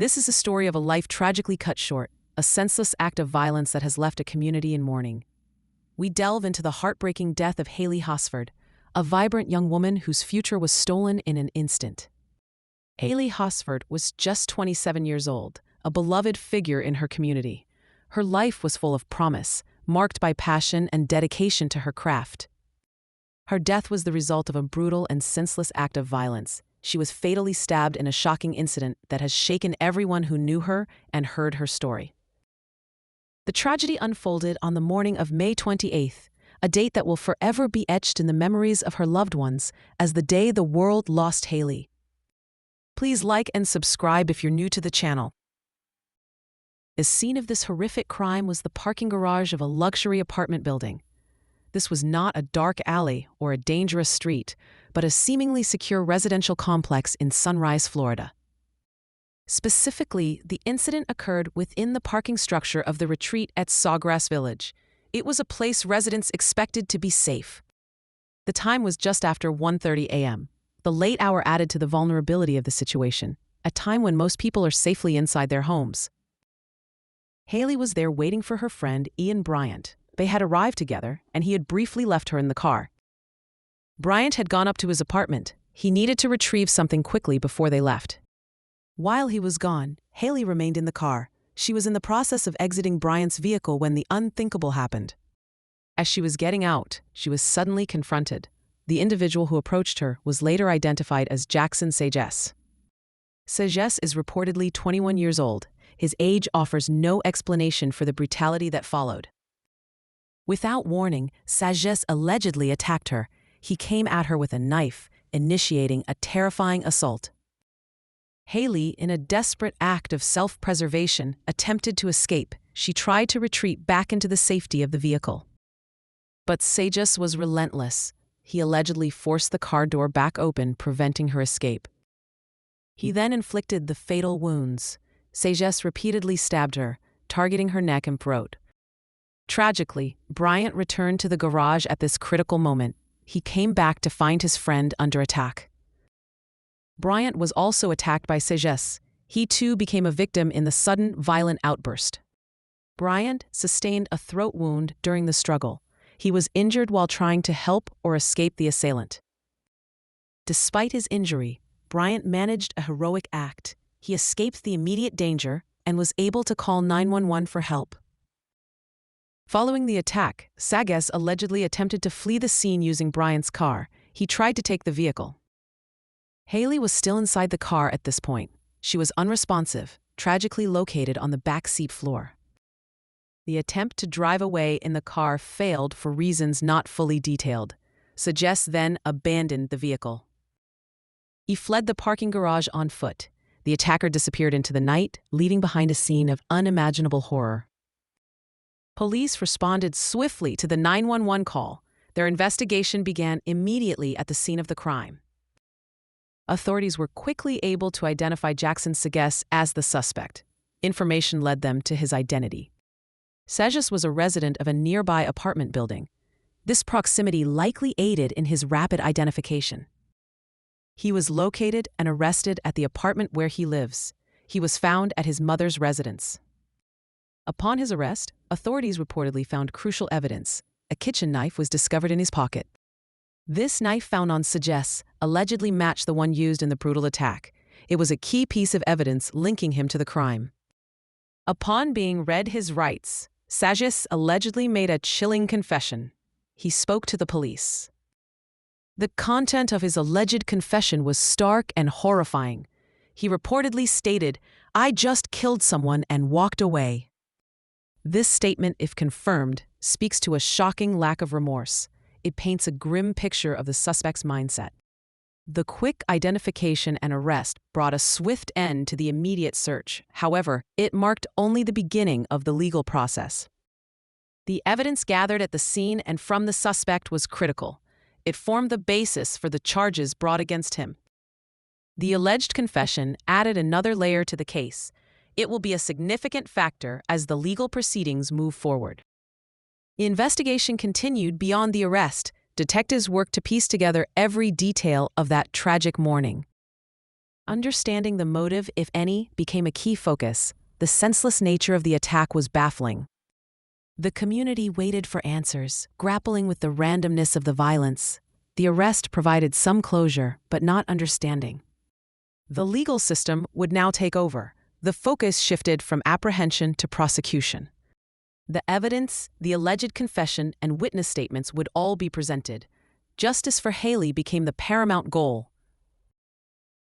This is a story of a life tragically cut short, a senseless act of violence that has left a community in mourning. We delve into the heartbreaking death of Hailey Hosford, a vibrant young woman whose future was stolen in an instant. Hailey Hosford was just 27 years old, a beloved figure in her community. Her life was full of promise, marked by passion and dedication to her craft. Her death was the result of a brutal and senseless act of violence. She was fatally stabbed in a shocking incident that has shaken everyone who knew her and heard her story. The tragedy unfolded on the morning of May 28th, a date that will forever be etched in the memories of her loved ones as the day the world lost Hailey. Please like and subscribe if you're new to the channel. The scene of this horrific crime was the parking garage of a luxury apartment building. This was not a dark alley or a dangerous street, but a seemingly secure residential complex in Sunrise, Florida. Specifically, the incident occurred within the parking structure of the retreat at Sawgrass Village. It was a place residents expected to be safe. The time was just after 1:30 a.m. The late hour added to the vulnerability of the situation, a time when most people are safely inside their homes. Hailey was there waiting for her friend Ian Bryant. They had arrived together, and he had briefly left her in the car. Bryant had gone up to his apartment. He needed to retrieve something quickly before they left. While he was gone, Hailey remained in the car. She was in the process of exiting Bryant's vehicle when the unthinkable happened. As she was getting out, she was suddenly confronted. The individual who approached her was later identified as Jackson Sagesse. Sagesse is reportedly 21 years old. His age offers no explanation for the brutality that followed. Without warning, Sagesse allegedly attacked her. He came at her with a knife, initiating a terrifying assault. Hailey, in a desperate act of self-preservation, attempted to escape. She tried to retreat back into the safety of the vehicle. But Sagesse was relentless. He allegedly forced the car door back open, preventing her escape. He then inflicted the fatal wounds. Sagesse repeatedly stabbed her, targeting her neck and throat. Tragically, Bryant returned to the garage at this critical moment. He came back to find his friend under attack. Bryant was also attacked by Sagesse. He too became a victim in the sudden, violent outburst. Bryant sustained a throat wound during the struggle. He was injured while trying to help or escape the assailant. Despite his injury, Bryant managed a heroic act. He escaped the immediate danger and was able to call 911 for help. Following the attack, Sagesse allegedly attempted to flee the scene using Bryant's car. He tried to take the vehicle. Hailey was still inside the car at this point. She was unresponsive, tragically located on the back seat floor. The attempt to drive away in the car failed for reasons not fully detailed. Sagesse then abandoned the vehicle. He fled the parking garage on foot. The attacker disappeared into the night, leaving behind a scene of unimaginable horror. Police responded swiftly to the 911 call. Their investigation began immediately at the scene of the crime. Authorities were quickly able to identify Jackson Sagesse as the suspect. Information led them to his identity. Sagesse was a resident of a nearby apartment building. This proximity likely aided in his rapid identification. He was located and arrested at the apartment where he lives. He was found at his mother's residence. Upon his arrest, authorities reportedly found crucial evidence. A kitchen knife was discovered in his pocket. This knife found on Sagesse allegedly matched the one used in the brutal attack. It was a key piece of evidence linking him to the crime. Upon being read his rights, Sagesse allegedly made a chilling confession. He spoke to the police. The content of his alleged confession was stark and horrifying. He reportedly stated, "I just killed someone and walked away." This statement, if confirmed, speaks to a shocking lack of remorse. It paints a grim picture of the suspect's mindset. The quick identification and arrest brought a swift end to the immediate search. However, it marked only the beginning of the legal process. The evidence gathered at the scene and from the suspect was critical. It formed the basis for the charges brought against him. The alleged confession added another layer to the case. It will be a significant factor as the legal proceedings move forward. The investigation continued beyond the arrest. Detectives worked to piece together every detail of that tragic morning. Understanding the motive, if any, became a key focus. The senseless nature of the attack was baffling. The community waited for answers, grappling with the randomness of the violence. The arrest provided some closure, but not understanding. The legal system would now take over. The focus shifted from apprehension to prosecution. The evidence, the alleged confession, and witness statements would all be presented. Justice for Hailey became the paramount goal.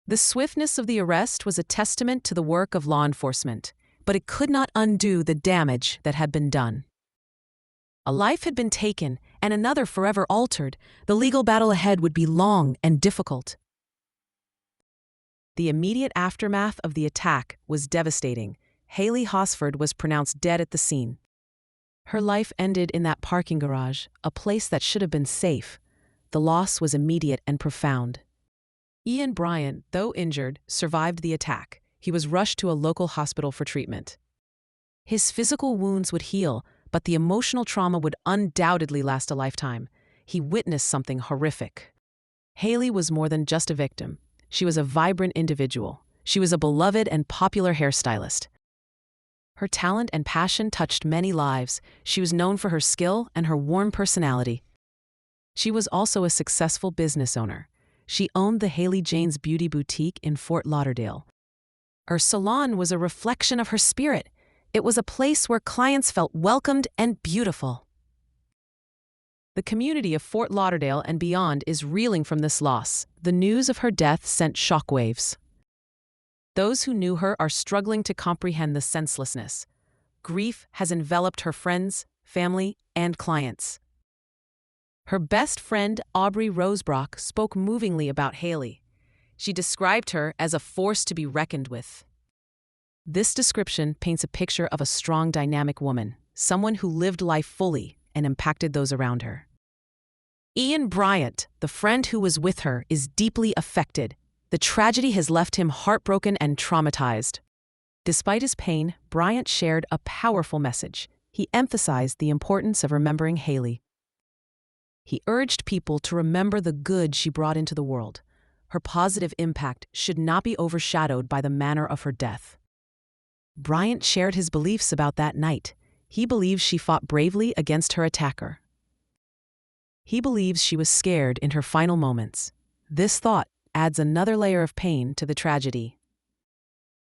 The swiftness of the arrest was a testament to the work of law enforcement, but it could not undo the damage that had been done. A life had been taken, and another forever altered. The legal battle ahead would be long and difficult. The immediate aftermath of the attack was devastating. Hailey Hosford was pronounced dead at the scene. Her life ended in that parking garage, a place that should have been safe. The loss was immediate and profound. Ian Bryant, though injured, survived the attack. He was rushed to a local hospital for treatment. His physical wounds would heal, but the emotional trauma would undoubtedly last a lifetime. He witnessed something horrific. Hailey was more than just a victim. She was a vibrant individual. She was a beloved and popular hairstylist. Her talent and passion touched many lives. She was known for her skill and her warm personality. She was also a successful business owner. She owned the Hailey Jane's Beauty Boutique in Fort Lauderdale. Her salon was a reflection of her spirit. It was a place where clients felt welcomed and beautiful. The community of Fort Lauderdale and beyond is reeling from this loss. The news of her death sent shockwaves. Those who knew her are struggling to comprehend the senselessness. Grief has enveloped her friends, family, and clients. Her best friend, Aubrey Rosebrock, spoke movingly about Hailey. She described her as a force to be reckoned with. This description paints a picture of a strong, dynamic woman, someone who lived life fully and impacted those around her. Ian Bryant, the friend who was with her, is deeply affected. The tragedy has left him heartbroken and traumatized. Despite his pain, Bryant shared a powerful message. He emphasized the importance of remembering Hailey. He urged people to remember the good she brought into the world. Her positive impact should not be overshadowed by the manner of her death. Bryant shared his beliefs about that night. He believes she fought bravely against her attacker. He believes she was scared in her final moments. This thought adds another layer of pain to the tragedy.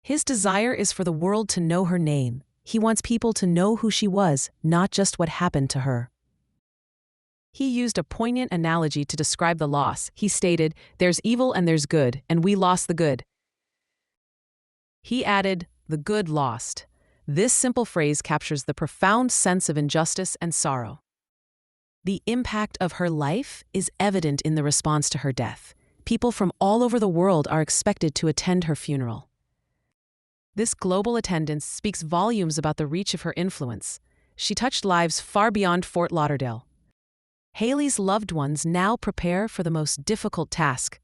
His desire is for the world to know her name. He wants people to know who she was, not just what happened to her. He used a poignant analogy to describe the loss. He stated, "There's evil and there's good, and we lost the good." He added, "The good lost." This simple phrase captures the profound sense of injustice and sorrow. The impact of her life is evident in the response to her death. People from all over the world are expected to attend her funeral. This global attendance speaks volumes about the reach of her influence. She touched lives far beyond Fort Lauderdale. Hailey's loved ones now prepare for the most difficult task.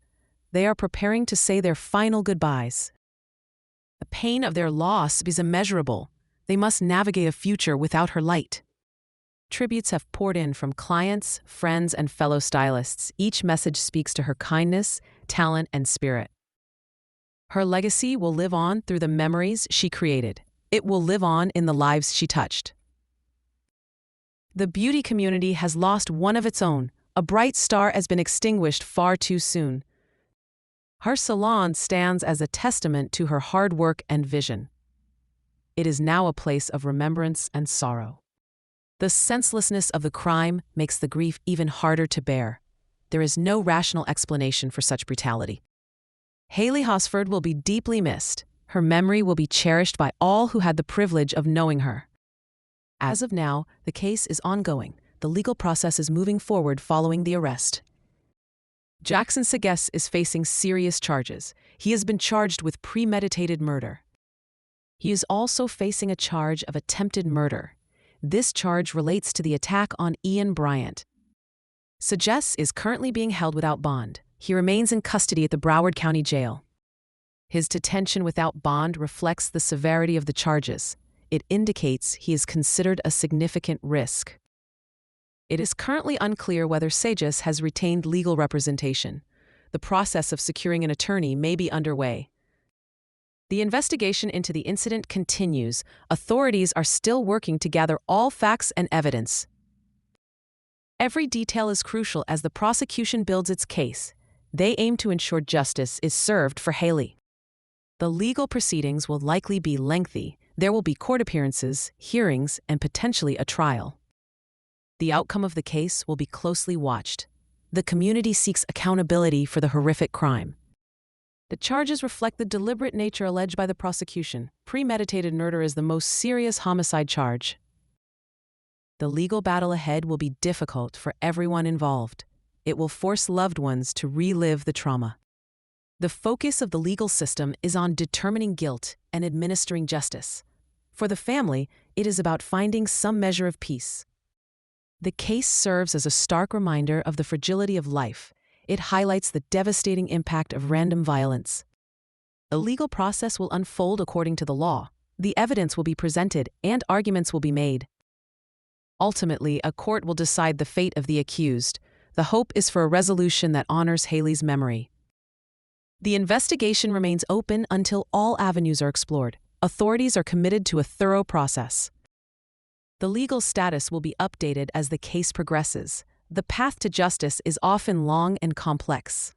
They are preparing to say their final goodbyes. The pain of their loss is immeasurable. They must navigate a future without her light. Tributes have poured in from clients, friends, and fellow stylists. Each message speaks to her kindness, talent, and spirit. Her legacy will live on through the memories she created. It will live on in the lives she touched. The beauty community has lost one of its own. A bright star has been extinguished far too soon. Her salon stands as a testament to her hard work and vision. It is now a place of remembrance and sorrow. The senselessness of the crime makes the grief even harder to bear. There is no rational explanation for such brutality. Hailey Hosford will be deeply missed. Her memory will be cherished by all who had the privilege of knowing her. As of now, the case is ongoing. The legal process is moving forward following the arrest. Jackson Segess is facing serious charges. He has been charged with premeditated murder. He is also facing a charge of attempted murder. This charge relates to the attack on Ian Bryant. Segess is currently being held without bond. He remains in custody at the Broward County Jail. His detention without bond reflects the severity of the charges. It indicates he is considered a significant risk. It is currently unclear whether Segess has retained legal representation. The process of securing an attorney may be underway. The investigation into the incident continues. Authorities are still working to gather all facts and evidence. Every detail is crucial as the prosecution builds its case. They aim to ensure justice is served for Hailey. The legal proceedings will likely be lengthy. There will be court appearances, hearings, and potentially a trial. The outcome of the case will be closely watched. The community seeks accountability for the horrific crime. The charges reflect the deliberate nature alleged by the prosecution. Premeditated murder is the most serious homicide charge. The legal battle ahead will be difficult for everyone involved. It will force loved ones to relive the trauma. The focus of the legal system is on determining guilt and administering justice. For the family, it is about finding some measure of peace. The case serves as a stark reminder of the fragility of life. It highlights the devastating impact of random violence. The legal process will unfold according to the law. The evidence will be presented and arguments will be made. Ultimately, a court will decide the fate of the accused. The hope is for a resolution that honors Hailey's memory. The investigation remains open until all avenues are explored. Authorities are committed to a thorough process. The legal status will be updated as the case progresses. The path to justice is often long and complex.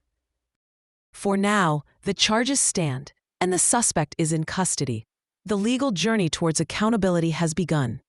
For now, the charges stand, and the suspect is in custody. The legal journey towards accountability has begun.